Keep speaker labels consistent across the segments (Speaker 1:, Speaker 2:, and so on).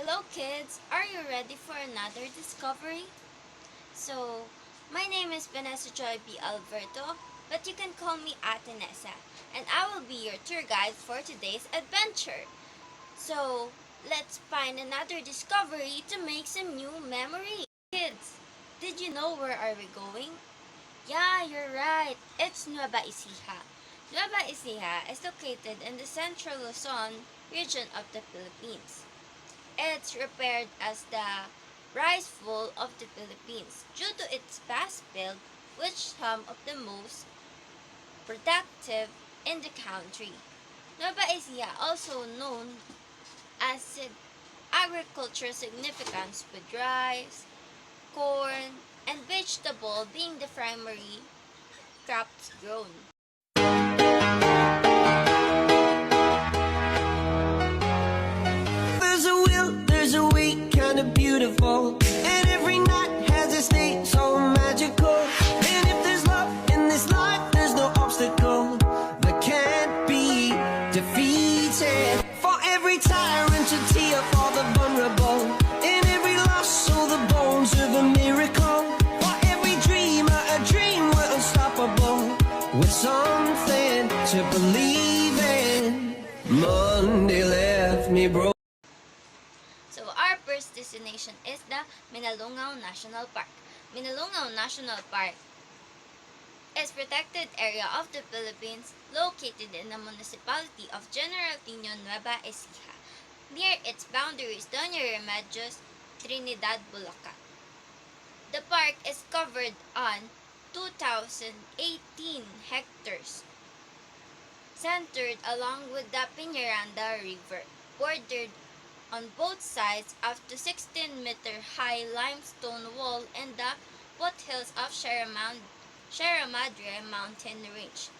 Speaker 1: Hello kids! Are you ready for another discovery? So, my name is Vanessa Joy B. Alberto, but you can call me Ate Nessa, and I will be your tour guide for today's adventure. So, let's find another discovery to make some new memories. Kids, did you know where are we going? Yeah, you're right. It's Nueva Ecija. Nueva Ecija is located in the central Luzon region of the Philippines. It's referred as the rice bowl of the Philippines due to its vast field, which some of the most productive in the country. Nueva Ecija, also known as agriculture significance with rice, corn, and vegetable being the primary crops grown.
Speaker 2: There's a will, there's a way, kinda beautiful. And every night has its day, so magical. And if there's love in this life, there's no obstacle that can't be defeated. For every tyrant, a tear for the vulnerable. In every loss, so the bones of a miracle. For every dreamer, a dream we're unstoppable. With something to believe in. Monday left me broke.
Speaker 1: So our first destination is the Minalungaw National Park. Minalungaw National Park is protected area of the Philippines located in the municipality of General Tino, Nueva Ecija. Near its boundaries, Doña Remedios, Trinidad, Bulacan. The park is covered on 2,018 hectares, centered along with the Piñaranda River, bordered on both sides of the 16-meter high limestone wall and the foothills of Sierra Madre mountain range.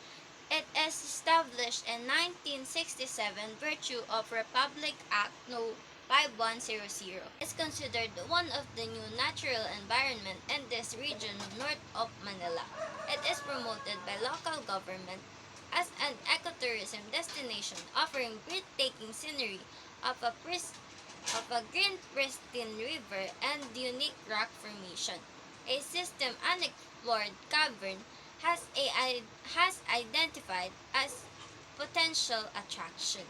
Speaker 1: It is established in 1967 virtue of Republic Act No. 5100. It's considered one of the new natural environment in this region north of Manila. It is promoted by local government as an ecotourism destination offering breathtaking scenery of a green pristine river and unique rock formation. A system unexplored cavern has identified as potential attraction.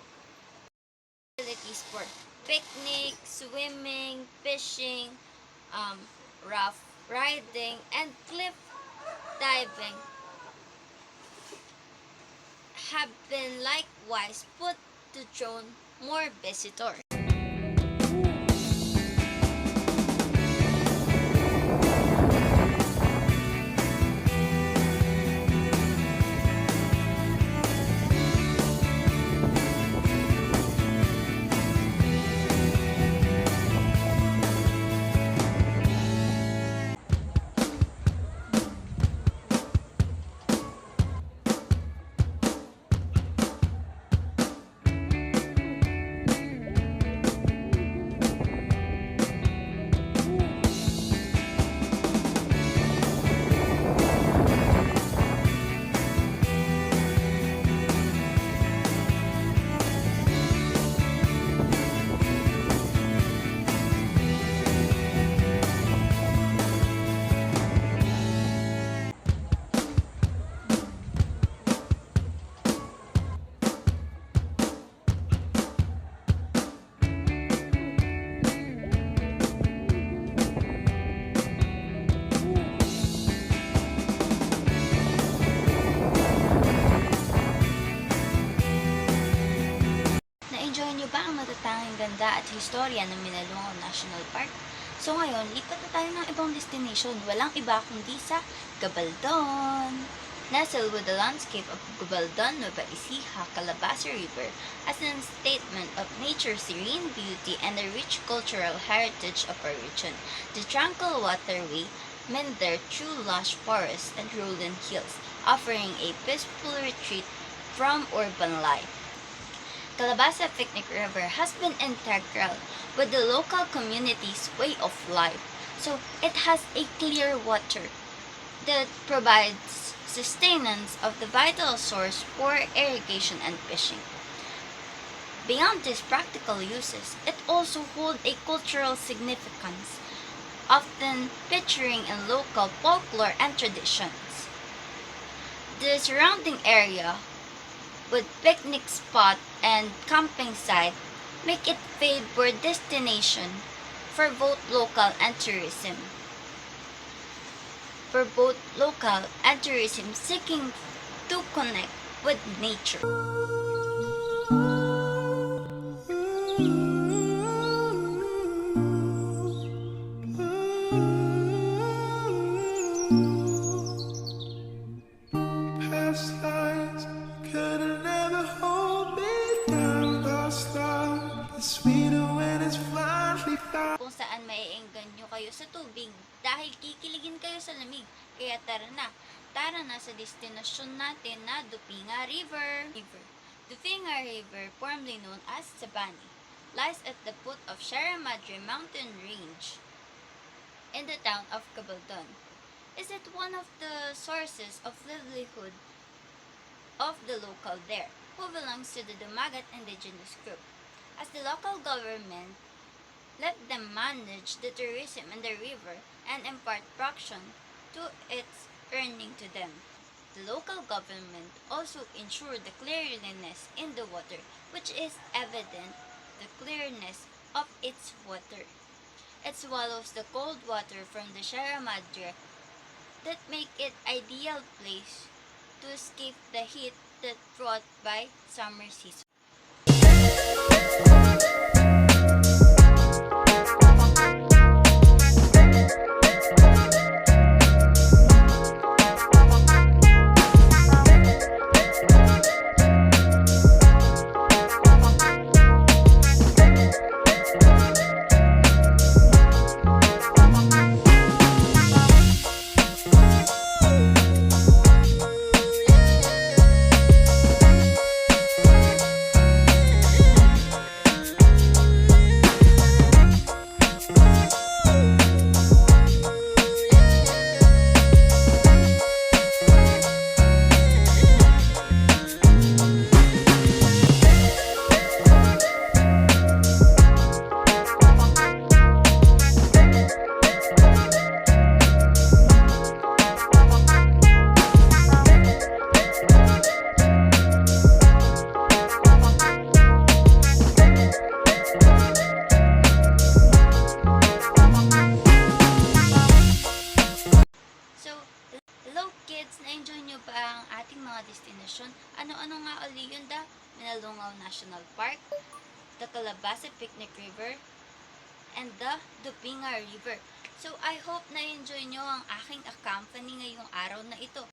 Speaker 1: Facilities for picnic, swimming, fishing, rough riding, and cliff diving have been likewise put to draw more visitors. Na-enjoy nyo ba ang natatanging ganda at historya ng Minalungaw National Park? So ngayon, lipat na tayo ng ibang destination. Walang iba kundi sa Gabaldon. Nestled with the landscape of Gabaldon, Nueva Ecija, Calabasa River as a statement of nature's serene beauty and the rich cultural heritage of our region. The tranquil waterway meanders through lush forests and rolling hills, offering a peaceful retreat from urban life. Calabasa Picnic River has been integral with the local community's way of life, so it has a clear water that provides sustenance of the vital source for irrigation and fishing. Beyond these practical uses, it also holds a cultural significance, often featuring in local folklore and traditions. The surrounding area, with picnic spot and camping site, make it favored destination for both local and tourism. Seeking to connect with nature.
Speaker 2: Past lives could have never hold me down. Lost love is sweeter when it's finally found.
Speaker 1: Kung saan maiengganyo kayo sa tubig dahil kikiligin kayo sa lamig. Kaya tara na sa destinasyon natin na Dupinga River. Dupinga River, formerly known as Sabani, lies at the foot of Sierra Madre mountain range in the town of Cabaldon. Is it one of the sources of livelihood of the local there, who belongs to the Dumagat indigenous group, as the local government let them manage the tourism in the river and impart fraction to its earning to them. The local government also ensure the cleanliness in the water, which is evident the clearness of its water. It swallows the cold water from the Sierra Madre that make it ideal place to escape the heat that brought by summer season. Hello kids! Na-enjoy nyo ba ang ating mga destinasyon? Ano-ano nga uli yun da? Minalungaw National Park, the Calabasa Picnic River, and the Dupinga River. So I hope na-enjoy nyo ang aking accompany ngayong araw na ito.